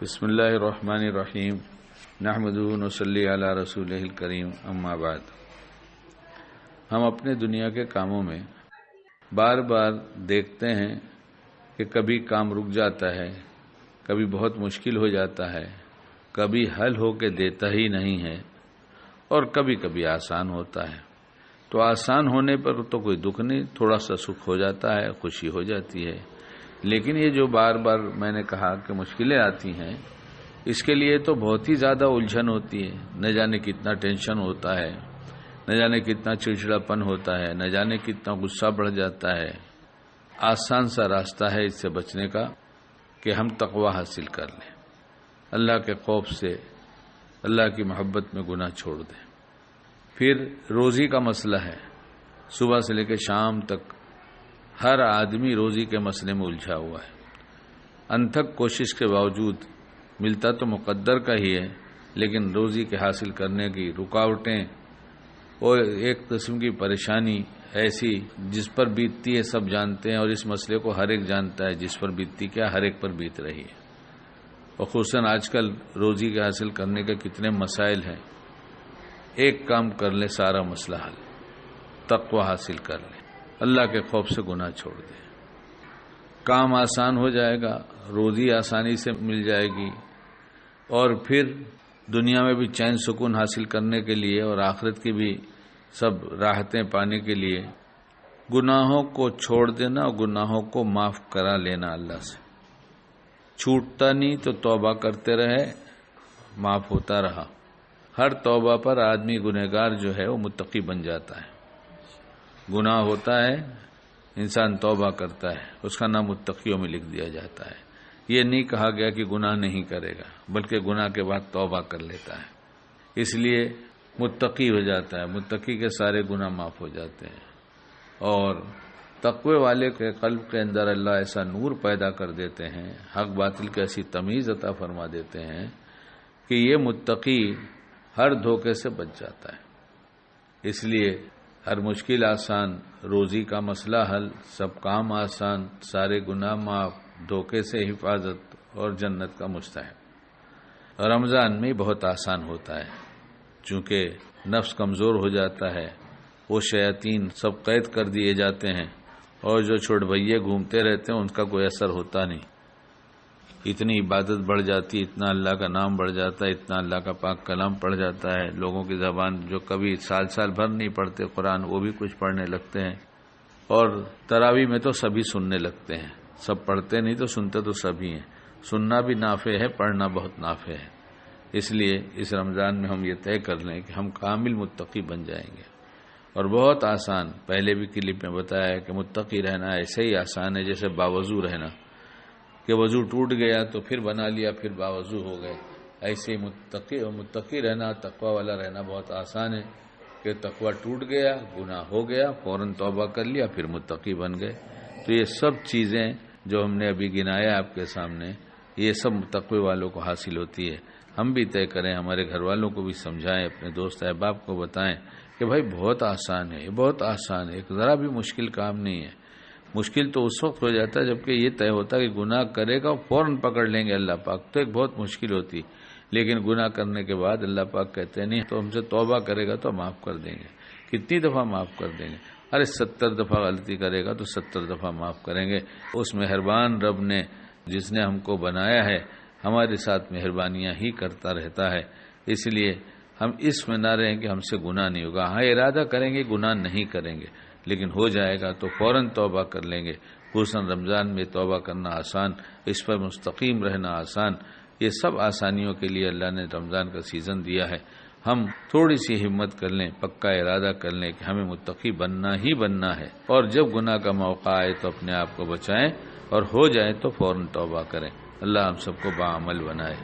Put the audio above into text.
بسم اللہ الرحمن الرحیم نحمدہ ونصلی علی رسولہ الکریم اما بعد۔ ہم اپنے دنیا کے کاموں میں بار بار دیکھتے ہیں کہ کبھی کام رک جاتا ہے، کبھی بہت مشکل ہو جاتا ہے، کبھی حل ہو کے دیتا ہی نہیں ہے، اور کبھی کبھی آسان ہوتا ہے۔ تو آسان ہونے پر تو کوئی دکھ نہیں، تھوڑا سا سکھ ہو جاتا ہے، خوشی ہو جاتی ہے۔ لیکن یہ جو بار بار میں نے کہا کہ مشکلیں آتی ہیں، اس کے لیے تو بہت ہی زیادہ الجھن ہوتی ہے، نہ جانے کتنا ٹینشن ہوتا ہے، نہ جانے کتنا چڑچڑاپن ہوتا ہے، نہ جانے کتنا غصہ بڑھ جاتا ہے۔ آسان سا راستہ ہے اس سے بچنے کا کہ ہم تقوی حاصل کر لیں، اللہ کے خوف سے، اللہ کی محبت میں گناہ چھوڑ دیں۔ پھر روزی کا مسئلہ ہے، صبح سے لے کے شام تک ہر آدمی روزی کے مسئلے میں الجھا ہوا ہے۔ انتھک کوشش کے باوجود ملتا تو مقدر کا ہی ہے، لیکن روزی کے حاصل کرنے کی رکاوٹیں اور ایک قسم کی پریشانی ایسی جس پر بیتتی ہے سب جانتے ہیں، اور اس مسئلے کو ہر ایک جانتا ہے، جس پر بیتتی کیا ہر ایک پر بیت رہی ہے۔ اور خصوصاً آج کل روزی کے حاصل کرنے کے کتنے مسائل ہیں۔ ایک کام کر لیں سارا مسئلہ حل، تقوی حاصل کر لیں، اللہ کے خوف سے گناہ چھوڑ دیں، کام آسان ہو جائے گا، روزی آسانی سے مل جائے گی، اور پھر دنیا میں بھی چین سکون حاصل کرنے کے لیے اور آخرت کی بھی سب راحتیں پانے کے لیے گناہوں کو چھوڑ دینا اور گناہوں کو معاف کرا لینا اللہ سے۔ چھوٹتا نہیں تو توبہ کرتے رہے، معاف ہوتا رہا۔ ہر توبہ پر آدمی گنہگار جو ہے وہ متقی بن جاتا ہے۔ گناہ ہوتا ہے، انسان توبہ کرتا ہے، اس کا نام متقیوں میں لکھ دیا جاتا ہے۔ یہ نہیں کہا گیا کہ گناہ نہیں کرے گا، بلکہ گناہ کے بعد توبہ کر لیتا ہے، اس لیے متقی ہو جاتا ہے، متقی کے سارے گناہ معاف ہو جاتے ہیں۔ اور تقوی والے کے قلب کے اندر اللہ ایسا نور پیدا کر دیتے ہیں، حق باطل کی ایسی تمیز عطا فرما دیتے ہیں کہ یہ متقی ہر دھوکے سے بچ جاتا ہے۔ اس لیے ہر مشکل آسان، روزی کا مسئلہ حل، سب کام آسان، سارے گناہ معاف، دھوکے سے حفاظت اور جنت کا مستحق۔ رمضان میں بہت آسان ہوتا ہے، چونکہ نفس کمزور ہو جاتا ہے، وہ شیاطین سب قید کر دیے جاتے ہیں، اور جو چھوڑبھئیے گھومتے رہتے ہیں ان کا کوئی اثر ہوتا نہیں۔ اتنی عبادت بڑھ جاتی، اتنا اللہ کا نام بڑھ جاتا ہے، اتنا اللہ کا پاک کلام پڑھ جاتا ہے، لوگوں کی زبان جو کبھی سال بھر نہیں پڑھتے قرآن، وہ بھی کچھ پڑھنے لگتے ہیں، اور تراویح میں تو سبھی سننے لگتے ہیں۔ سب پڑھتے نہیں تو سنتے تو سبھی ہیں۔ سننا بھی نافع ہے، پڑھنا بہت نافع ہے۔ اس لیے اس رمضان میں ہم یہ طے کر لیں کہ ہم کامل متقی بن جائیں گے، اور بہت آسان، پہلے بھی کلپ میں بتایا ہے کہ متقی رہنا ایسے ہی آسان ہے جیسے باوضو رہنا، کہ وضو ٹوٹ گیا تو پھر بنا لیا، پھر باوضو ہو گئے۔ ایسے متقی رہنا، تقوی والا رہنا بہت آسان ہے کہ تقوی ٹوٹ گیا، گناہ ہو گیا، فوراً توبہ کر لیا، پھر متقی بن گئے۔ تو یہ سب چیزیں جو ہم نے ابھی گنایا آپ کے سامنے، یہ سب تقوی والوں کو حاصل ہوتی ہے۔ ہم بھی طے کریں، ہمارے گھر والوں کو بھی سمجھائیں، اپنے دوست احباب کو بتائیں کہ بھائی بہت آسان ہے، یہ بہت آسان ہے، ایک ذرا بھی مشکل کام نہیں ہے۔ مشکل تو اس وقت ہو جاتا ہے جبکہ یہ طے ہوتا ہے کہ گناہ کرے گا فوراً پکڑ لیں گے اللہ پاک، تو ایک بہت مشکل ہوتی، لیکن گناہ کرنے کے بعد اللہ پاک کہتے نہیں تو ہم سے توبہ کرے گا تو معاف کر دیں گے۔ کتنی دفعہ معاف کر دیں گے؟ ارے 70 دفعہ غلطی کرے گا تو 70 دفعہ معاف کریں گے۔ اس مہربان رب نے، جس نے ہم کو بنایا ہے، ہمارے ساتھ مہربانیاں ہی کرتا رہتا ہے۔ اس لیے ہم اس میں نہ رہیں کہ ہم سے گناہ نہیں ہوگا۔ ہاں ارادہ کریں گے گناہ نہیں کریں گے، لیکن ہو جائے گا تو فوراً توبہ کر لیں گے۔ خصوصاً رمضان میں توبہ کرنا آسان، اس پر مستقیم رہنا آسان، یہ سب آسانیوں کے لیے اللہ نے رمضان کا سیزن دیا ہے۔ ہم تھوڑی سی ہمت کر لیں، پکا ارادہ کر لیں کہ ہمیں متقی بننا ہی بننا ہے، اور جب گناہ کا موقع آئے تو اپنے آپ کو بچائیں، اور ہو جائے تو فوراً توبہ کریں۔ اللہ ہم سب کو باعمل بنائے۔